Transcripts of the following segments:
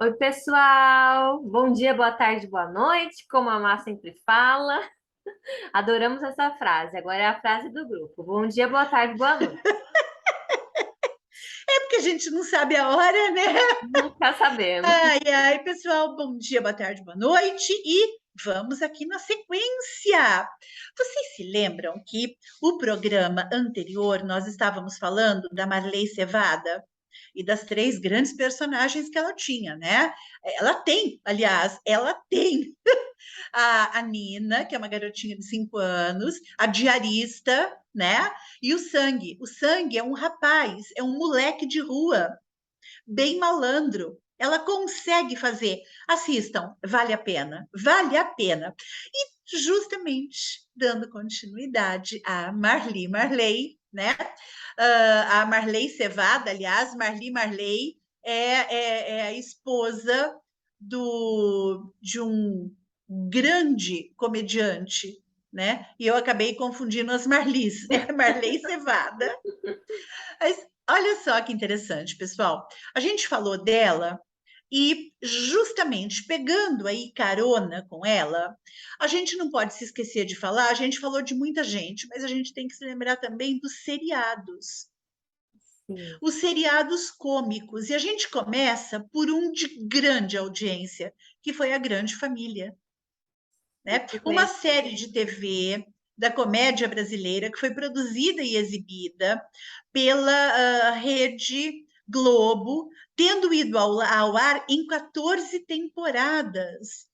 Oi, pessoal! Bom dia, boa tarde, boa noite, como a Má sempre fala. Adoramos essa frase. Agora é a frase do grupo. Bom dia, boa tarde, boa noite. É porque a gente não sabe a hora, né? Nunca sabemos. Ai, ai, pessoal, bom dia, boa tarde, boa noite e vamos aqui na sequência. Vocês se lembram que o programa anterior nós estávamos falando da Marley Cevada e das três grandes personagens que ela tinha, né? Ela tem, aliás, ela tem a Nina, que é uma garotinha de 5 anos, a diarista, né? E o Sangue. O Sangue é um rapaz, é um moleque de rua, bem malandro. Ela consegue fazer. Assistam, vale a pena, vale a pena. E justamente dando continuidade a Marley, né? A Marley Cevada, aliás, Marley é a esposa de um grande comediante, né? E eu acabei confundindo as Marlis, é Marley Cevada. Mas olha só que interessante, pessoal. A gente falou dela e justamente pegando aí carona com ela, a gente não pode se esquecer de falar, a gente falou de muita gente, mas a gente tem que se lembrar também dos seriados. Sim, Os seriados cômicos. E a gente começa por um de grande audiência, que foi a Grande Família, né? super Uma conhecido. série de TV da comédia brasileira que foi produzida e exibida pela Rede Globo, tendo ido ao ar em 14 temporadas,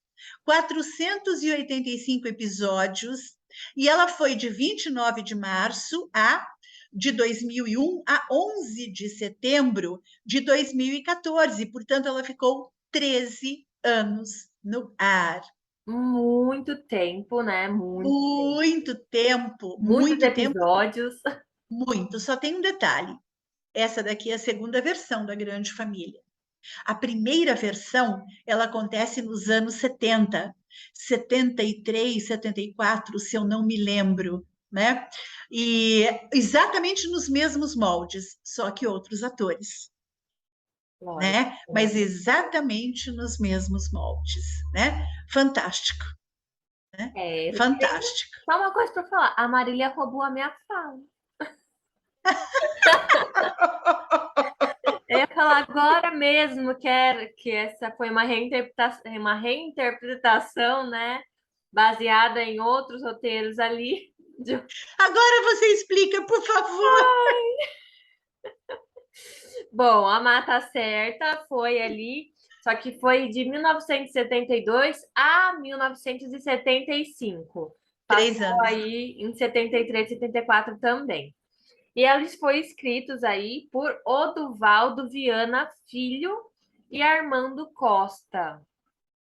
485 episódios, e ela foi de 29 de março de 2001 a 11 de setembro de 2014. Portanto, ela ficou 13 anos no ar. Muito tempo, né? Muito tempo. Muitos Muito tempo, episódios. muito. Só tem um detalhe: essa daqui é a segunda versão da Grande Família. A primeira versão, ela acontece nos anos 70, 73, 74, se eu não me lembro, né? E exatamente nos mesmos moldes, só que outros atores, Lógico. né? Mas exatamente nos mesmos moldes, né? Fantástico, né? É, eu tenho Fantástico. só uma coisa para falar. A Marília roubou a minha fala. Eu ia falar agora mesmo que essa foi uma reinterpretação, né? Baseada em outros roteiros ali. Agora você explica, por favor. Bom, a Mata Certa foi ali, só que foi de 1972 a 1975. Três Passou anos. aí em 73, 74 também. E eles foram escritos aí por Oduvaldo Viana Filho e Armando Costa,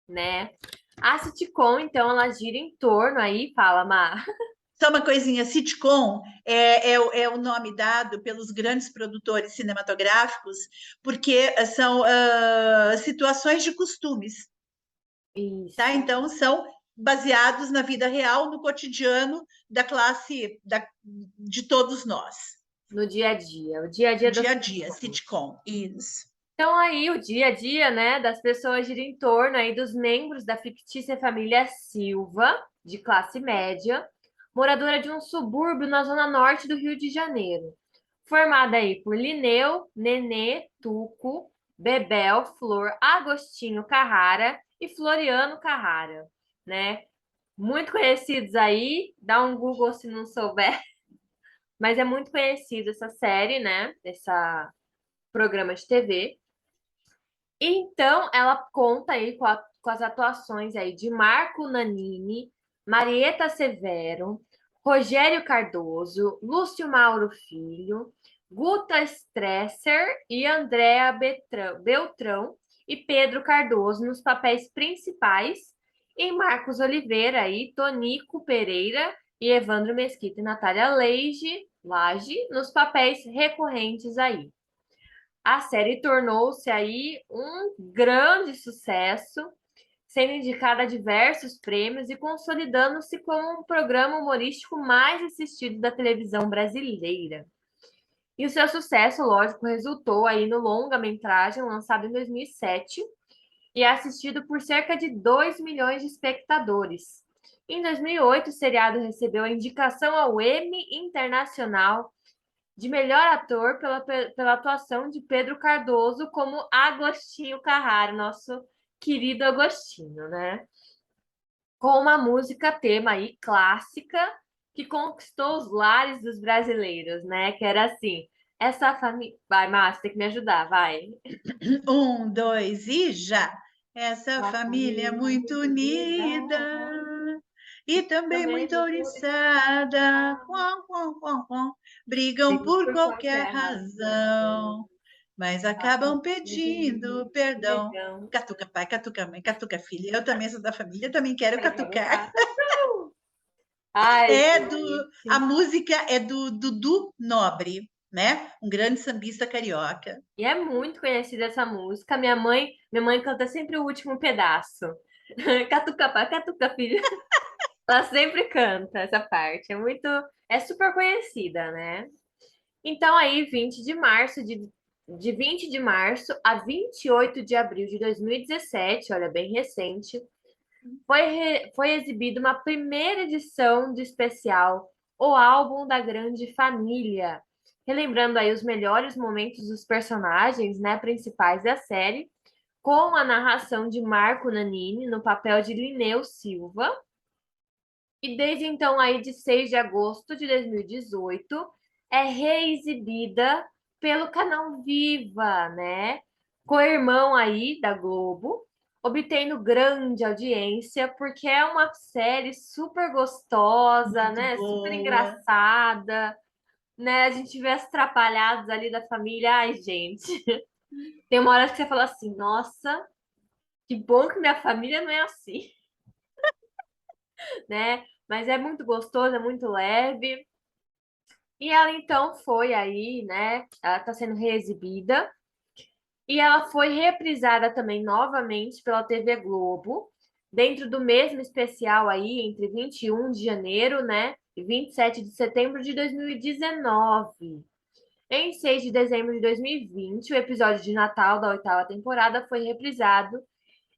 né? A sitcom, então, ela gira em torno aí, fala, Má. Só uma coisinha, sitcom é o nome dado pelos grandes produtores cinematográficos, porque são situações de costumes, tá? Isso, Então, são baseados na vida real, no cotidiano da classe, de todos nós. no dia, o dia a dia das Dia a dia, pessoas. sitcom, isso. Então, aí, o dia a dia, né, das pessoas gira em torno aí dos membros da fictícia família Silva, de classe média, moradora de um subúrbio na zona norte do Rio de Janeiro. Formada aí por Lineu, Nenê, Tuco, Bebel, Flor, Agostinho Carrara e Floriano Carrara, né? Muito conhecidos aí, dá um Google se não souber, mas é muito conhecida essa série, né? Essa programa de TV. Então, ela conta aí com as atuações aí de Marco Nanini, Marieta Severo, Rogério Cardoso, Lúcio Mauro Filho, Guta Stresser e Andréa Beltrão e Pedro Cardoso nos papéis principais, e Marcos Oliveira aí, Tonico Pereira e Evandro Mesquita e Natália Lage nos papéis recorrentes aí. A série tornou-se aí um grande sucesso, sendo indicada a diversos prêmios e consolidando-se como um programa humorístico mais assistido da televisão brasileira. E o seu sucesso, lógico, resultou aí no longa-metragem lançado em 2007 e é assistido por cerca de 2 milhões de espectadores. Em 2008, o seriado recebeu a indicação ao Emmy Internacional de melhor ator pela atuação de Pedro Cardoso como Agostinho Carrara, nosso querido Agostinho, né? Com uma música tema aí clássica que conquistou os lares dos brasileiros, né? Que era assim, essa família. Vai, Márcia, tem que me ajudar, vai. Um, dois e já. Essa Uma família é família muito muito unida, unida e também também muito muito oriçada. Quam, quam, quam, quam. Brigam brigam por por qualquer qualquer razão. razão, mas acabam Acabam pedindo pedindo perdão. perdão. Catuca pai, catuca mãe, catuca filha. Eu também sou da família, também quero Quero catucar. colocar. Ai, É do, a gente. música é do Dudu Nobre, né? Um grande sambista carioca. E é muito conhecida essa música. Minha mãe canta sempre o último pedaço. Catuca pai, catuca filho. Ela sempre canta essa parte. É super conhecida, né? Então aí, 20 de março de 20 de março a 28 de abril de 2017, olha, bem recente, foi exibida uma primeira edição do especial O Álbum da Grande Família, relembrando aí os melhores momentos dos personagens, né, principais da série, com a narração de Marco Nanini no papel de Linneu Silva. E desde então, aí de 6 de agosto de 2018, é reexibida pelo canal Viva, né? Co-irmão aí da Globo, obtendo grande audiência, porque é uma série super gostosa, Muito né? Super boa. engraçada, né? A gente vê as trapalhadas ali da família. Ai, gente, tem uma hora que você fala assim, nossa, que bom que minha família não é assim, né? Mas é muito gostoso, é muito leve. E ela então foi aí, né? Ela está sendo reexibida. E ela foi reprisada também novamente pela TV Globo, dentro do mesmo especial aí, entre 21 de janeiro, né? E 27 de setembro de 2019. Em 6 de dezembro de 2020, o episódio de Natal da oitava temporada foi reprisado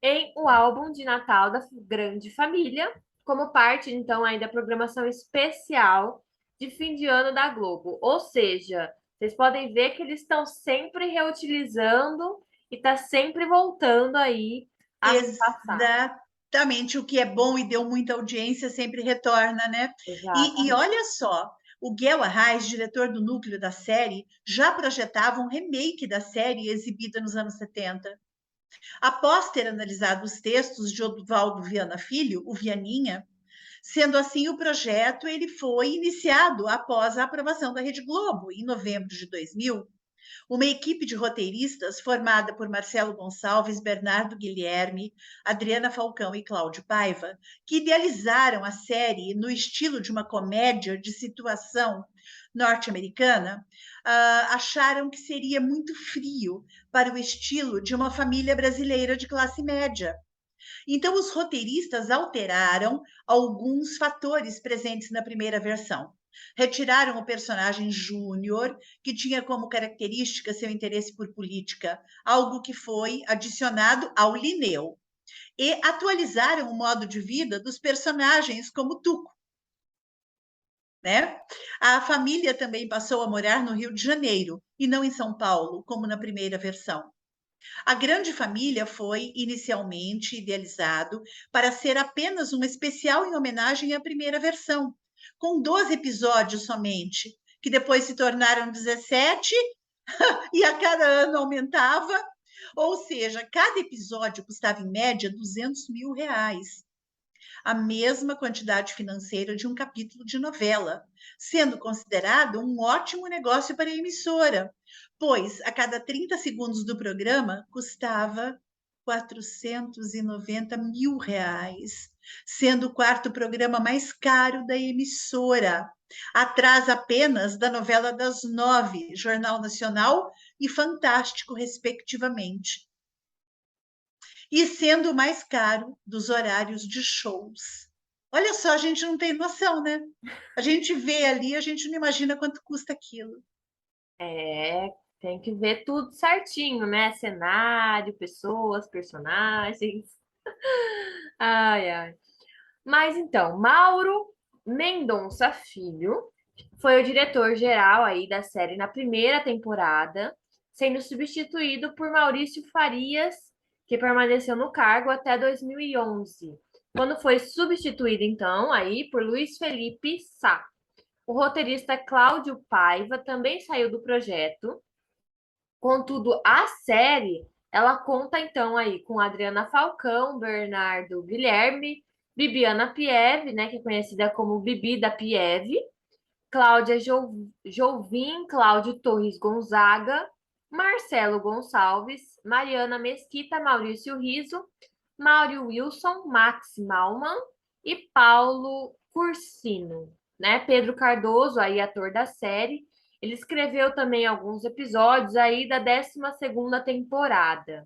em o álbum de Natal da Grande Família, como parte, então, aí da programação especial de fim de ano da Globo. Ou seja, vocês podem ver que eles estão sempre reutilizando e está sempre voltando aí a passar. Exatamente, o que é bom e deu muita audiência sempre retorna, né? E Exatamente. olha só, o Guel Arraes, diretor do núcleo da série, já projetava um remake da série exibida nos anos 70. Após ter analisado os textos de Oduvaldo Viana Filho, o Vianinha, sendo assim, o projeto ele foi iniciado após a aprovação da Rede Globo, em novembro de 2000. Uma equipe de roteiristas formada por Marcelo Gonçalves, Bernardo Guilherme, Adriana Falcão e Cláudio Paiva, que idealizaram a série no estilo de uma comédia de situação norte-americana, acharam que seria muito frio para o estilo de uma família brasileira de classe média. Então, os roteiristas alteraram alguns fatores presentes na primeira versão. Retiraram o personagem Júnior, que tinha como característica seu interesse por política, algo que foi adicionado ao Linneu. E atualizaram o modo de vida dos personagens, como Tuco. Né? A família também passou a morar no Rio de Janeiro e não em São Paulo, como na primeira versão. A Grande Família foi inicialmente idealizado para ser apenas um especial em homenagem à primeira versão, com 12 episódios somente, que depois se tornaram 17 e a cada ano aumentava. Ou seja, cada episódio custava em média R$ 200 mil, a mesma quantidade financeira de um capítulo de novela, sendo considerado um ótimo negócio para a emissora, pois a cada 30 segundos do programa custava R$ 490 mil, sendo o quarto programa mais caro da emissora, atrás apenas da novela das 9, Jornal Nacional e Fantástico, respectivamente, e sendo o mais caro dos horários de shows. Olha só, a gente não tem noção, né? A gente vê ali, a gente não imagina quanto custa aquilo. É. Tem que ver tudo certinho, né? Cenário, pessoas, personagens. Ai, ai. Mas então, Mauro Mendonça Filho foi o diretor-geral aí da série na primeira temporada, sendo substituído por Maurício Farias, que permaneceu no cargo até 2011, quando foi substituído então aí por Luiz Felipe Sá. O roteirista Cláudio Paiva também saiu do projeto. Contudo, a série, ela conta então aí com Adriana Falcão, Bernardo Guilherme, Bibiana Pieve, né, que é conhecida como Bibi da Pieve, Cláudia Jovim, Cláudio Torres Gonzaga, Marcelo Gonçalves, Mariana Mesquita, Maurício Riso, Mário Wilson, Max Malman e Paulo Cursino, né? Pedro Cardoso, aí ator da série, ele escreveu também alguns episódios aí da 12ª temporada.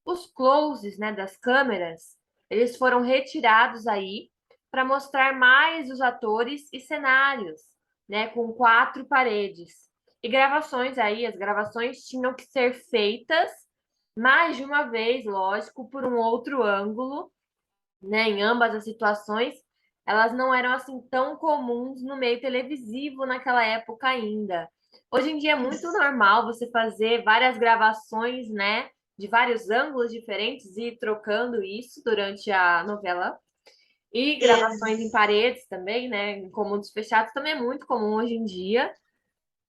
Os closes, né, das câmeras, eles foram retirados aí para mostrar mais os atores e cenários, né, com 4 paredes. E gravações aí, as gravações tinham que ser feitas mais de uma vez, lógico, por um outro ângulo, né, em ambas as situações, elas não eram assim tão comuns no meio televisivo naquela época ainda. Hoje em dia é muito normal você fazer várias gravações, né, de vários ângulos diferentes e ir trocando isso durante a novela. E gravações em Ex- paredes também, né, em cômodos fechados também é muito comum hoje em dia, né,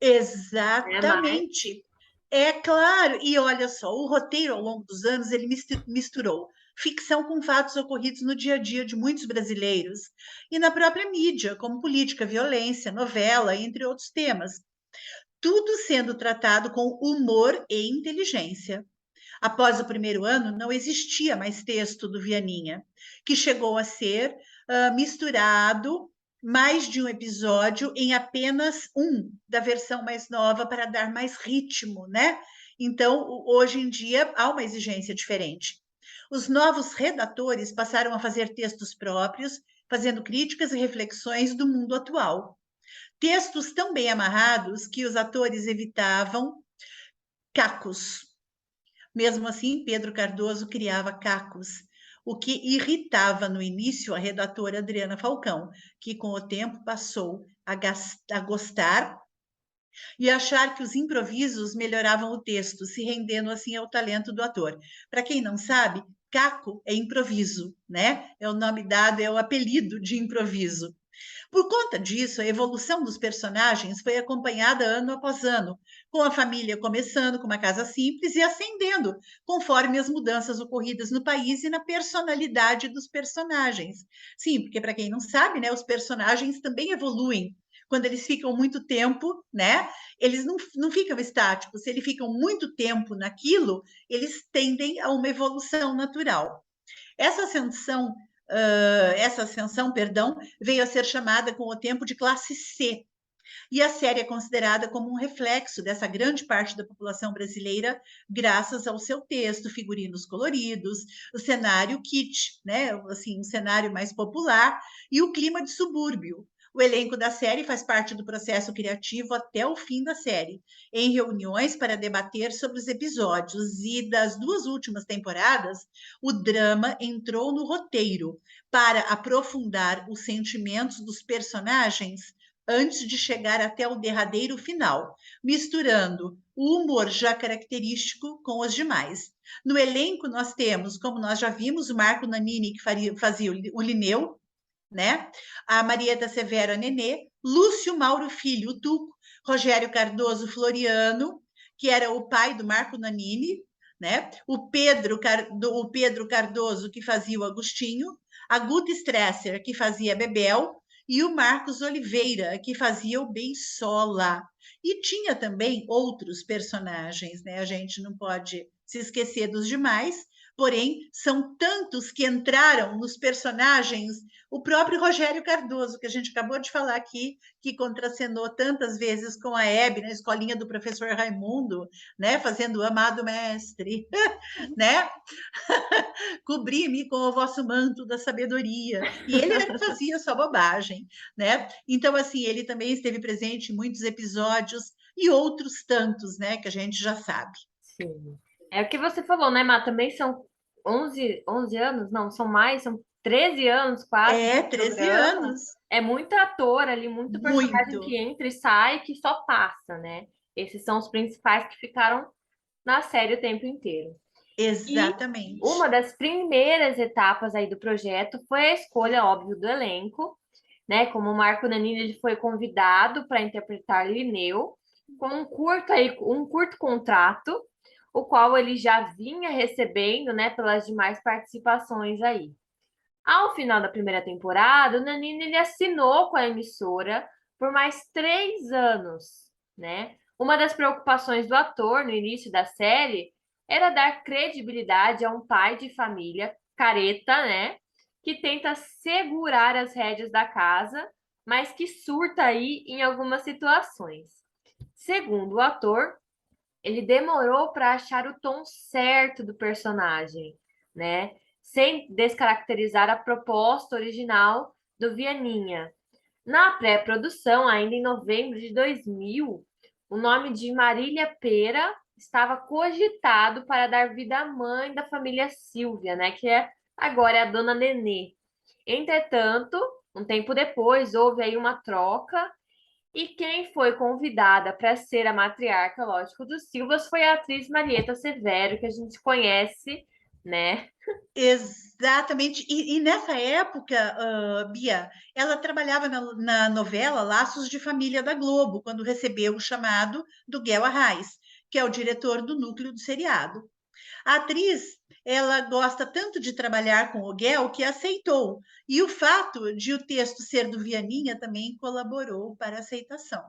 mas Exatamente. É claro, e olha só, o roteiro ao longo dos anos ele misturou ficção com fatos ocorridos no dia a dia de muitos brasileiros e na própria mídia, como política, violência, novela, entre outros temas. Tudo sendo tratado com humor e inteligência. Após o primeiro ano, não existia mais texto do Vianinha, que chegou a ser misturado mais de um episódio em apenas um da versão mais nova para dar mais ritmo, né? Então, hoje em dia, há uma exigência diferente. Os novos redatores passaram a fazer textos próprios, fazendo críticas e reflexões do mundo atual. Textos tão bem amarrados que os atores evitavam cacos. Mesmo assim, Pedro Cardoso criava cacos, o que irritava no início a redatora Adriana Falcão, que com o tempo passou a gostar e achar que os improvisos melhoravam o texto, se rendendo assim ao talento do ator. Para quem não sabe, caco é improviso, né? É o nome dado, é o apelido de improviso. Por conta disso, a evolução dos personagens foi acompanhada ano após ano, com a família começando com uma casa simples e ascendendo, conforme as mudanças ocorridas no país e na personalidade dos personagens. Sim, porque para quem não sabe, né, os personagens também evoluem. Quando eles ficam muito tempo, né? Eles não ficam estáticos. Se eles ficam muito tempo naquilo, eles tendem a uma evolução natural. Essa ascensão essa ascensão, perdão, veio a ser chamada com o tempo de classe C. E a série é considerada como um reflexo dessa grande parte da população brasileira, graças ao seu texto, figurinos coloridos, o cenário kit, né? Assim, um cenário mais popular e o clima de subúrbio. O elenco da série faz parte do processo criativo até o fim da série, em reuniões para debater sobre os episódios. E das 2 últimas temporadas, o drama entrou no roteiro para aprofundar os sentimentos dos personagens antes de chegar até o derradeiro final, misturando o humor já característico com os demais. No elenco, nós temos, como nós já vimos, o Marco Nanini, que fazia o Lineu, né? A Marieta Severo, a Nenê, Lúcio Mauro Filho, o Tuco, Rogério Cardoso Floriano, que era o pai do Marco Nanini, né? O Pedro Cardoso, que fazia o Agostinho, a Guta Stresser, que fazia Bebel, e o Marcos Oliveira, que fazia o Beisola. E tinha também outros personagens, né? A gente não pode se esquecer dos demais, porém, são tantos que entraram nos personagens. O próprio Rogério Cardoso, que a gente acabou de falar aqui, que contracenou tantas vezes com a Hebe na escolinha do professor Raimundo, né? Fazendo o amado mestre, né? Cobri-me com o vosso manto da sabedoria. E ele não fazia só bobagem, né? Então, assim, ele também esteve presente em muitos episódios e outros tantos, né, que a gente já sabe. Sim. É o que você falou, né, Má? Também são 11 anos? Não, são mais, são 13 anos quase de É, 13 programa. anos, É muito ator ali, muito personagem que muito, entra e sai, que só passa, né? Esses são os principais que ficaram na série o tempo inteiro. E uma exatamente. das primeiras etapas aí do projeto foi a escolha, óbvio, do elenco, né? Como o Marco Nanini ele foi convidado para interpretar Linneu, com um curto contrato, o qual ele já vinha recebendo, né, pelas demais participações aí. Ao final da primeira temporada, o Nanini ele assinou com a emissora por mais 3 anos, né? Uma das preocupações do ator no início da série era dar credibilidade a um pai de família careta, né? Que tenta segurar as rédeas da casa, mas que surta aí em algumas situações. Segundo o ator, ele demorou para achar o tom certo do personagem, né? Sem descaracterizar a proposta original do Vianinha. Na pré-produção, ainda em novembro de 2000, o nome de Marília Pera estava cogitado para dar vida à mãe da família Silvia, né? Que agora é a dona Nenê. Entretanto, um tempo depois, houve aí uma troca e quem foi convidada para ser a matriarca, lógico, dos Silvas foi a atriz Marieta Severo, que a gente conhece, né? Exatamente. E nessa época, Bia, ela trabalhava na novela Laços de Família da Globo, quando recebeu o chamado do Guel Arraes, que é o diretor do núcleo do seriado. A atriz, ela gosta tanto de trabalhar com o Guel que aceitou. E o fato de o texto ser do Vianinha também colaborou para a aceitação.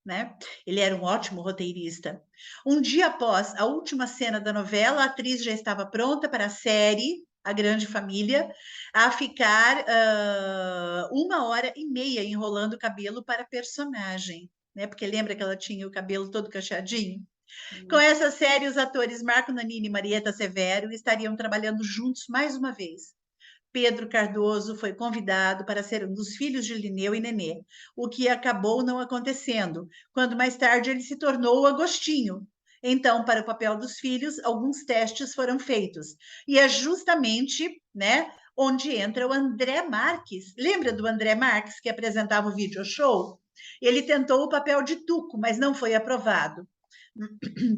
Né? Ele era um ótimo roteirista. Um dia após a última cena da novela, a atriz já estava pronta para a série A Grande Família, a ficar 1 hora e meia enrolando o cabelo para a personagem, né? Porque lembra que ela tinha o cabelo todo cacheadinho? Com essa série, os atores Marco Nanini e Marieta Severo estariam trabalhando juntos mais uma vez. Pedro Cardoso foi convidado para ser um dos filhos de Linneu e Nenê, o que acabou não acontecendo, quando mais tarde ele se tornou o Agostinho. Então, para o papel dos filhos, alguns testes foram feitos. E é justamente, né, onde entra o André Marques. Lembra do André Marques que apresentava o video show? Ele tentou o papel de Tuco, mas não foi aprovado.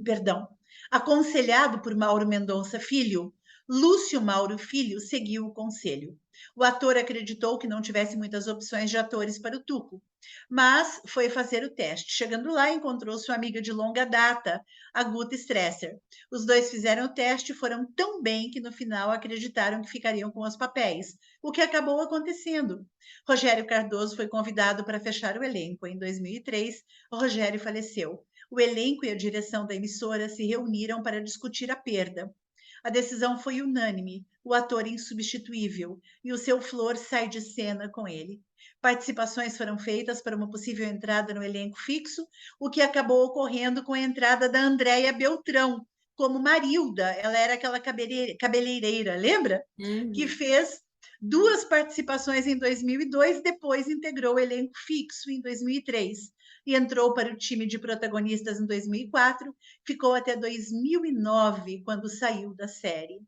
Perdão. Aconselhado por Mauro Mendonça Filho, Lúcio Mauro Filho seguiu o conselho. O ator acreditou que não tivesse muitas opções de atores para o Tuco, mas foi fazer o teste. Chegando lá, encontrou sua amiga de longa data, a Guta Stresser. Os dois fizeram o teste e foram tão bem que no final acreditaram que ficariam com os papéis, o que acabou acontecendo. Rogério Cardoso foi convidado para fechar o elenco. Em 2003, Rogério faleceu. O elenco e a direção da emissora se reuniram para discutir a perda. A decisão foi unânime, o ator insubstituível, e o seu Flor sai de cena com ele. Participações foram feitas para uma possível entrada no elenco fixo, o que acabou ocorrendo com a entrada da Andréia Beltrão, como Marilda, ela era aquela cabeleireira, lembra? Que Uhum. fez 2 participações em 2002, depois integrou o elenco fixo em 2003 e entrou para o time de protagonistas em 2004, ficou até 2009, quando saiu da série.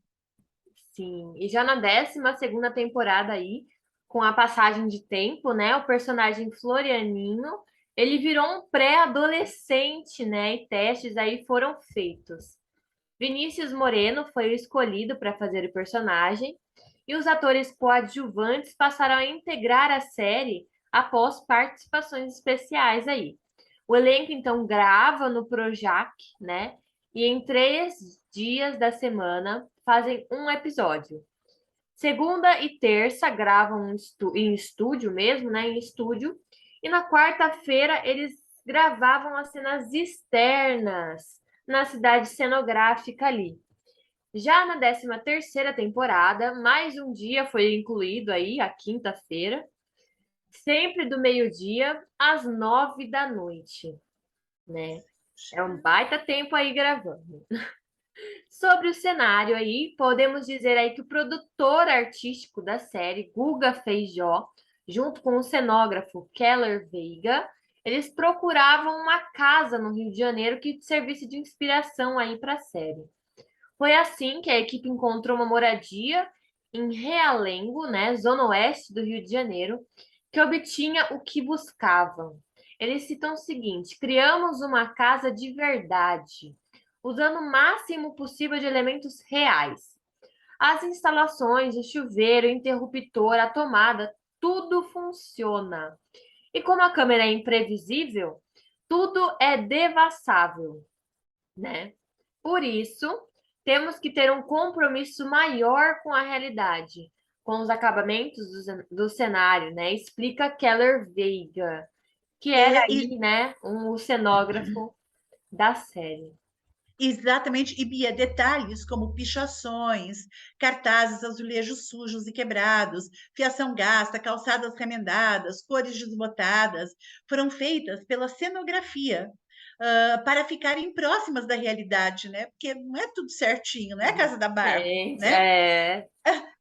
Sim, e já na 12ª temporada aí, com a passagem de tempo, né, o personagem Florianinho, ele virou um pré-adolescente, né, e testes aí foram feitos. Vinícius Moreno foi o escolhido para fazer o personagem, e os atores coadjuvantes passaram a integrar a série após participações especiais aí. O elenco então grava no Projac, né? E em 3 dias da semana fazem um episódio. Segunda e terça gravam em estúdio mesmo, né? Em estúdio. E na quarta-feira eles gravavam as cenas externas na cidade cenográfica ali. Já na 13ª temporada, mais um dia foi incluído aí, a quinta-feira, sempre do meio-dia às 9 da noite, né? É um baita tempo aí gravando. Sobre o cenário aí, podemos dizer aí que o produtor artístico da série, Guga Feijó, junto com o cenógrafo Keller Veiga, eles procuravam uma casa no Rio de Janeiro que servisse de inspiração aí para a série. Foi assim que a equipe encontrou uma moradia em Realengo, né, zona oeste do Rio de Janeiro, que obtinha o que buscavam. Eles citam o seguinte: criamos uma casa de verdade, usando o máximo possível de elementos reais. As instalações, o chuveiro, o interruptor, a tomada, tudo funciona. E como a câmera é imprevisível, tudo é devassável, né? Por isso, temos que ter um compromisso maior com a realidade, com os acabamentos do cenário, né? Explica Keller Veiga, que era É, aí, né, um cenógrafo da série. exatamente, e Bia, detalhes como pichações, cartazes, azulejos sujos e quebrados, fiação gasta, calçadas remendadas, cores desbotadas, foram feitas pela cenografia, para ficarem próximas da realidade, né? Porque não é tudo certinho, não é a casa da Barbie, Gente, né? é.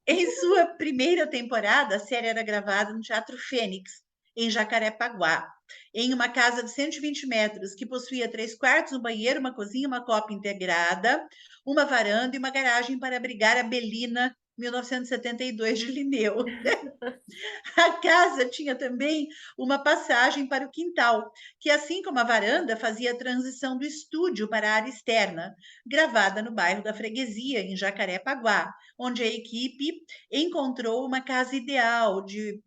Em sua primeira temporada, a série era gravada no Teatro Fênix, em Jacarepaguá, em uma casa de 120 metros, que possuía 3 quartos, um banheiro, uma cozinha, uma copa integrada, uma varanda e uma garagem para abrigar a Belina 1972 de Linneu. A casa tinha também uma passagem para o quintal, que, assim como a varanda, fazia a transição do estúdio para a área externa, gravada no bairro da Freguesia, em Jacarepaguá, onde a equipe encontrou uma casa ideal de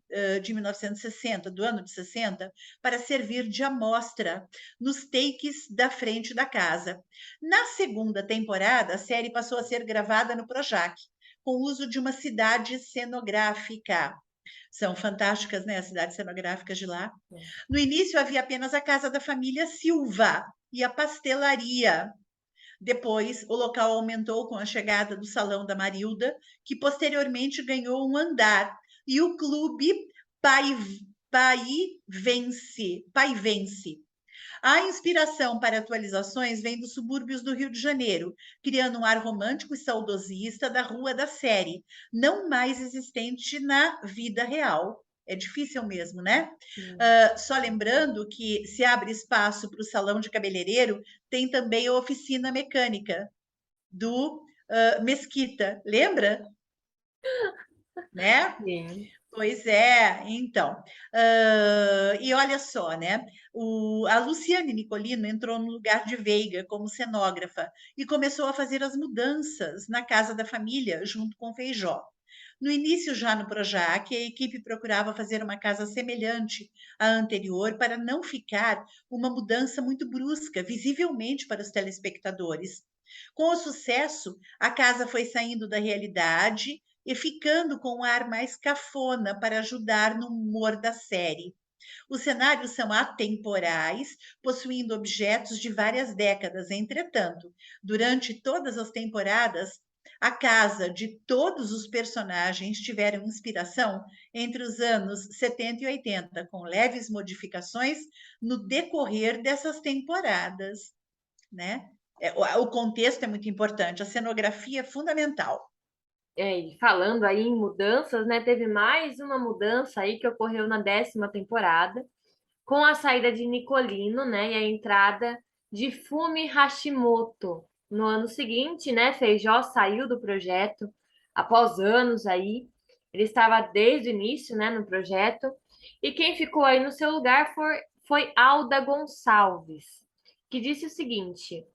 1960, do ano de 60, para servir de amostra nos takes da frente da casa. Na segunda temporada, a série passou a ser gravada no Projac, com o uso de uma cidade cenográfica. São fantásticas, né, as cidades cenográficas de lá. No início havia apenas a casa da família Silva e a pastelaria. Depois, o local aumentou com a chegada do Salão da Marilda, que posteriormente ganhou um andar, e o Clube Paivense. A inspiração para atualizações vem dos subúrbios do Rio de Janeiro, criando um ar romântico e saudosista da rua da série, não mais existente na vida real. É difícil mesmo, né? Só lembrando que se abre espaço para o salão de cabeleireiro, tem também a oficina mecânica do Mesquita, lembra? Né? Sim. Pois é, então. E olha só, né? A Luciane Nicolino entrou no lugar de Veiga como cenógrafa e começou a fazer as mudanças na casa da família, junto com Feijó. No início, já no Projac, a equipe procurava fazer uma casa semelhante à anterior para não ficar uma mudança muito brusca, visivelmente para os telespectadores. Com o sucesso, a casa foi saindo da realidade e ficando com um ar mais cafona para ajudar no humor da série. Os cenários são atemporais, possuindo objetos de várias décadas. Entretanto, durante todas as temporadas, a casa de todos os personagens tiveram inspiração entre os anos 70 e 80, com leves modificações no decorrer dessas temporadas, né? O contexto é muito importante, a cenografia é fundamental. E falando aí em mudanças, né? Teve mais uma mudança aí que ocorreu na 10ª temporada, com a saída de Nicolino, né? E a entrada de Fumi Hashimoto. No ano seguinte, né? Feijó saiu do projeto após anos aí. Ele estava desde o início, né? No projeto. E quem ficou aí no seu lugar foi Alda Gonçalves, que disse o seguinte: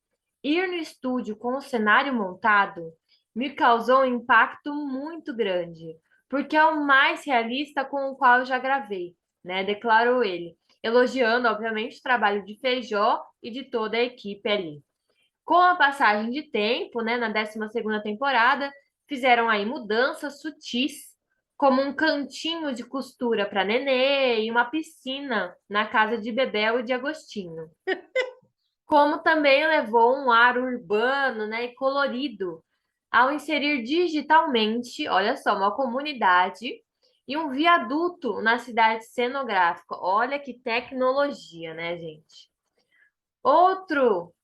ir no estúdio com o cenário montado me causou um impacto muito grande, porque é o mais realista com o qual eu já gravei, né? Declarou ele, elogiando, obviamente, o trabalho de Feijó e de toda a equipe ali. Com a passagem de tempo, né, na 12ª temporada, fizeram aí mudanças sutis, como um cantinho de costura para Nenê e uma piscina na casa de Bebel e de Agostinho. Como também levou um ar urbano, né, e colorido ao inserir digitalmente, olha só, uma comunidade e um viaduto na cidade cenográfica. Olha que tecnologia, né, gente? Outro,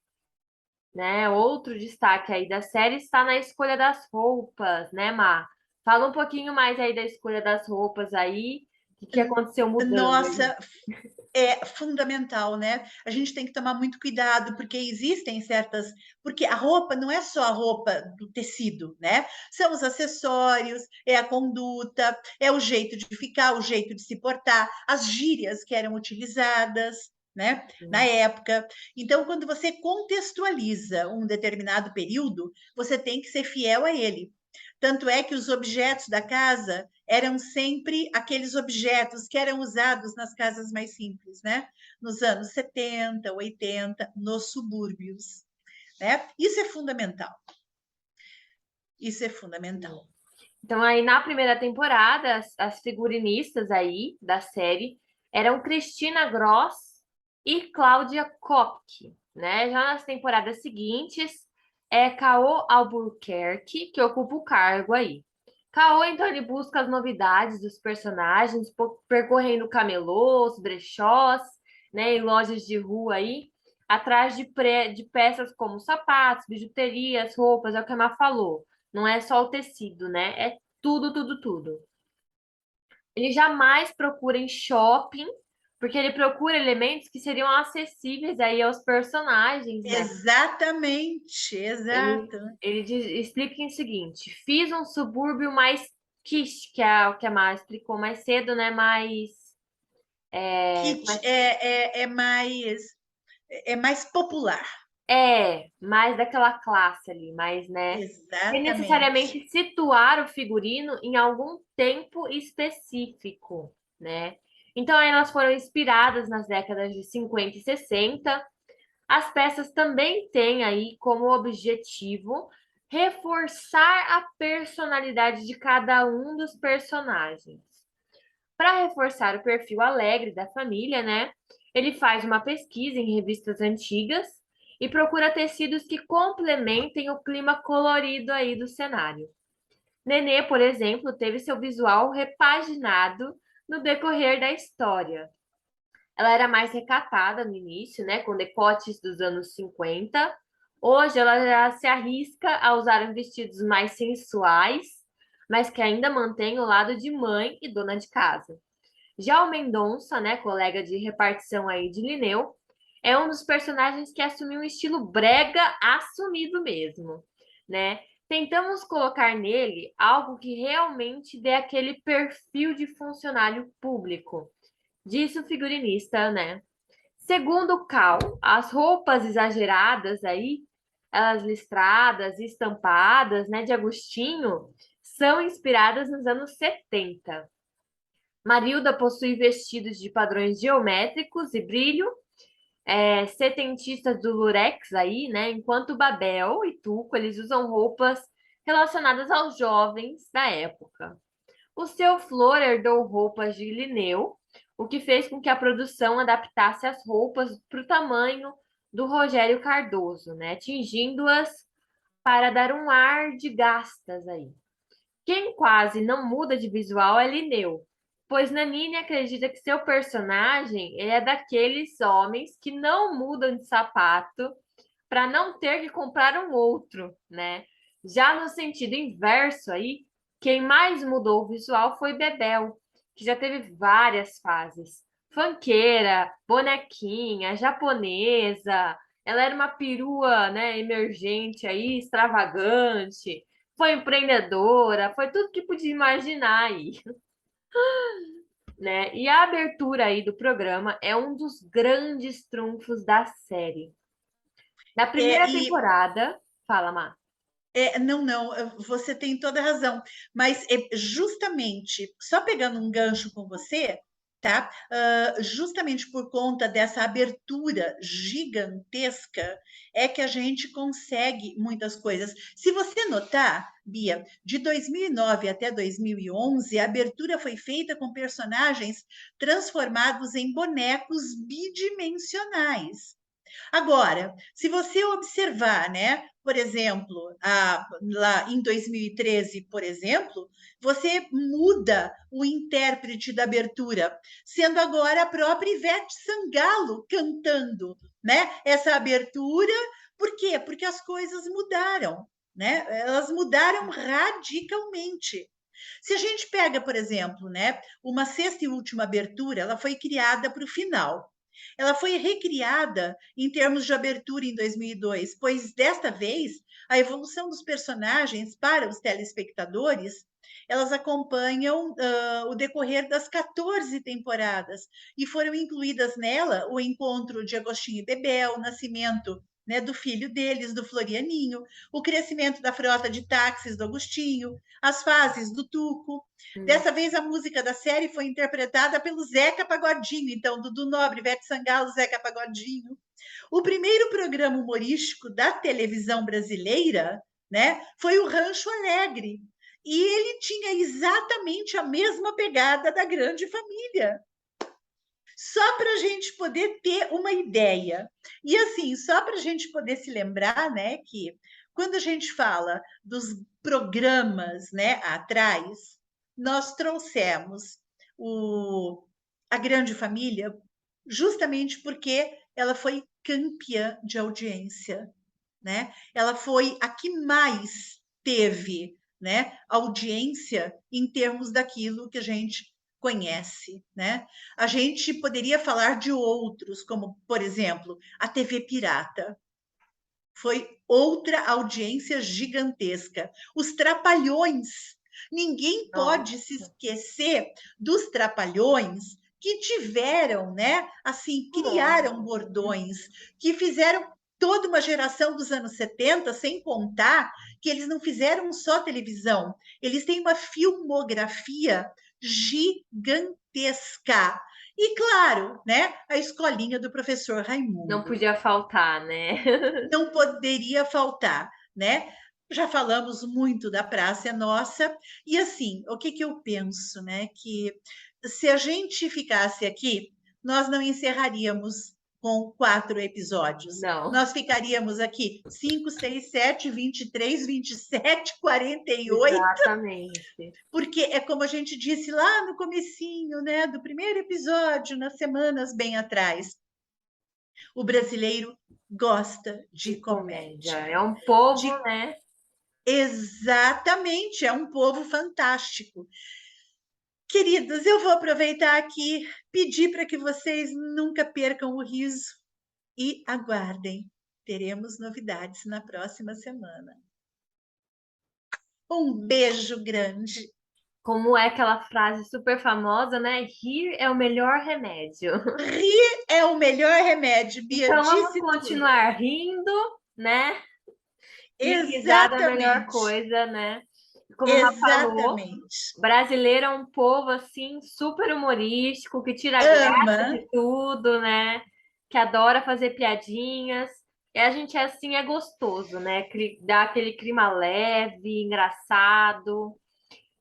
outro destaque aí da série está na escolha das roupas, né, Mar? Fala um pouquinho mais aí da escolha das roupas aí, o que aconteceu mudando Nossa, aí. é fundamental, né? A gente tem que tomar muito cuidado, porque existem certas. Porque a roupa não é só a roupa do tecido, né? São os acessórios, é a conduta, é o jeito de ficar, o jeito de se portar, as gírias que eram utilizadas, né? Na época. Então, quando você contextualiza um determinado período, você tem que ser fiel a ele. Tanto é que os objetos da casa eram sempre aqueles objetos que eram usados nas casas mais simples, né? Nos anos 70, 80, nos subúrbios, né? Isso é fundamental. Isso é fundamental. Então, aí na primeira temporada, as figurinistas aí da série eram Cristina Gross e Cláudia Kopke, né? Já nas temporadas seguintes, é Caô Albuquerque, que ocupa o cargo aí. Caô, então, ele busca as novidades dos personagens, percorrendo camelôs, brechós, né, e lojas de rua aí, atrás de peças como sapatos, bijuterias, roupas, é o que a Má falou. Não é só o tecido, né? É tudo, tudo, tudo. Ele jamais procura em shopping, porque ele procura elementos que seriam acessíveis aí aos personagens, né? Exatamente, Ele, exato. explica o seguinte: fiz um subúrbio mais quiche, que é o que a Mar explicou mais cedo, né? Que é mais popular. Mais daquela classe ali, mais, né? Sem Exatamente. necessariamente situar o figurino em algum tempo específico, né? Então, aí elas foram inspiradas nas décadas de 50 e 60. As peças também têm aí como objetivo reforçar a personalidade de cada um dos personagens. Para reforçar o perfil alegre da família, né? Ele faz uma pesquisa em revistas antigas e procura tecidos que complementem o clima colorido aí do cenário. Nenê, por exemplo, teve seu visual repaginado no decorrer da história. Ela era mais recatada no início, né, com decotes dos anos 50. Hoje ela já se arrisca a usar vestidos mais sensuais, mas que ainda mantém o lado de mãe e dona de casa. Já o Mendonça, né, colega de repartição aí de Linneu, é um dos personagens que assumiu um estilo brega assumido mesmo, né? Tentamos colocar nele algo que realmente dê aquele perfil de funcionário público. Disse o figurinista, né? Segundo Cal, as roupas exageradas aí, elas listradas e estampadas, né, de Agostinho, são inspiradas nos anos 70. Marilda possui vestidos de padrões geométricos e brilho, setentistas do Lurex aí, né? Enquanto Babel e Tuco, eles usam roupas relacionadas aos jovens da época. O seu Flor herdou roupas de Linneu, o que fez com que a produção adaptasse as roupas para o tamanho do Rogério Cardoso, né? Tingindo-as para dar um ar de gastas aí. Quem quase não muda de visual é Linneu, pois Nanine acredita que seu personagem ele é daqueles homens que não mudam de sapato para não ter que comprar um outro, né? Já no sentido inverso aí, quem mais mudou o visual foi Bebel, que já teve várias fases. Funkeira, bonequinha, japonesa, ela era uma perua, né, emergente aí, extravagante, foi empreendedora, foi tudo que podia imaginar aí, né? E a abertura aí do programa é um dos grandes trunfos da série. Na É, primeira temporada, fala, Má. não, não, você tem toda a razão. Mas é justamente, só pegando um gancho com você, tá? Justamente por conta dessa abertura gigantesca, é que a gente consegue muitas coisas. Se você notar, Bia, de 2009 até 2011, a abertura foi feita com personagens transformados em bonecos bidimensionais. Agora, se você observar, né, por exemplo, lá em 2013, por exemplo, você muda o intérprete da abertura, sendo agora a própria Ivete Sangalo cantando, né, essa abertura. Por quê? Porque as coisas mudaram, né? Elas mudaram radicalmente. Se a gente pega, por exemplo, né, uma sexta e última abertura, ela foi criada para o final. Ela foi recriada em termos de abertura em 2002, pois desta vez a evolução dos personagens para os telespectadores elas acompanham o decorrer das 14 temporadas e foram incluídas nela o encontro de Agostinho e Bebel, o nascimento, né, do filho deles, do Florianinho, o crescimento da frota de táxis do Agostinho, as fases do Tuco. Dessa vez, a música da série foi interpretada pelo Zeca Pagodinho, então, Dudu Nobre, Ivete Sangalo, Zeca Pagodinho. O primeiro programa humorístico da televisão brasileira, né, foi o Rancho Alegre. E ele tinha exatamente a mesma pegada da Grande Família. Só para a gente poder ter uma ideia. E assim, só para a gente poder se lembrar, né, que quando a gente fala dos programas, né, atrás, nós trouxemos a Grande Família justamente porque ela foi campeã de audiência, né? Ela foi a que mais teve, né, audiência em termos daquilo que a gente conhece, né? A gente poderia falar de outros, como, por exemplo, a TV Pirata. Foi outra audiência gigantesca. Os Trapalhões. Ninguém pode se esquecer dos Trapalhões que tiveram, né? Assim, criaram bordões, que fizeram toda uma geração dos anos 70, sem contar que eles não fizeram só televisão, eles têm uma filmografia gigantesca. E claro, né, a escolinha do professor Não Raimundo. podia faltar, né? Não poderia faltar, né? Já falamos muito da Praça é Nossa, e assim, o que eu penso, né? Que se a gente ficasse aqui, nós não encerraríamos com 4 episódios. Não, Nós ficaríamos aqui 5, 6, 7, 23, 27, 48, exatamente. porque é como a gente disse lá no comecinho, né, do primeiro episódio, nas semanas bem atrás. O brasileiro gosta De de comédia. comédia. É um povo, De né? Exatamente, é um povo fantástico. Queridos, eu vou aproveitar aqui, pedir para que vocês nunca percam o riso e aguardem. Teremos novidades na próxima semana. Um beijo grande. Como é aquela frase super famosa, né? Rir é o melhor remédio. Rir é o melhor remédio, Bia Então vamos disse tudo. continuar rindo, né? Que risada é a melhor Exatamente, coisa, né? Como a Má falou, exatamente. brasileiro é um povo assim super humorístico, que tira Ama, graça de tudo, né? Que adora fazer piadinhas. E a gente assim é gostoso, né? Dá aquele clima leve, engraçado.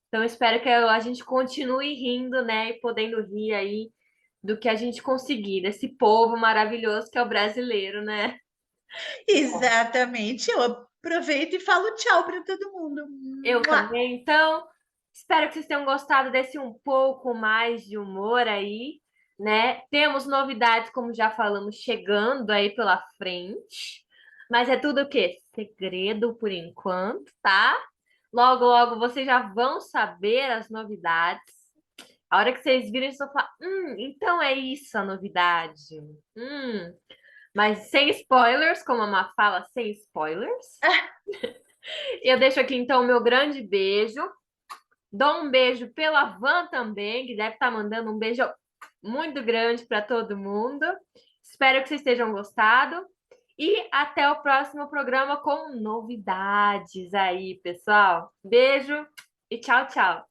Então espero que a gente continue rindo, né? E podendo rir aí do que a gente conseguir, desse povo maravilhoso que é o brasileiro, né? exatamente. Eu aproveito e falo tchau para todo mundo. Eu Mua! também. Então, espero que vocês tenham gostado desse um pouco mais de humor aí, né? Temos novidades, como já falamos, chegando aí pela frente. Mas é tudo o quê? Segredo por enquanto, tá? Logo, logo vocês já vão saber as novidades. A hora que vocês virem, vocês vão falar, então é isso a novidade. Hum. Mas sem spoilers, como a Má fala, sem spoilers. Eu deixo aqui então o meu grande beijo. Dou um beijo pela Van também, que deve estar mandando um beijo muito grande para todo mundo. Espero que vocês tenham gostado. E até o próximo programa com novidades aí, pessoal. Beijo e tchau, tchau.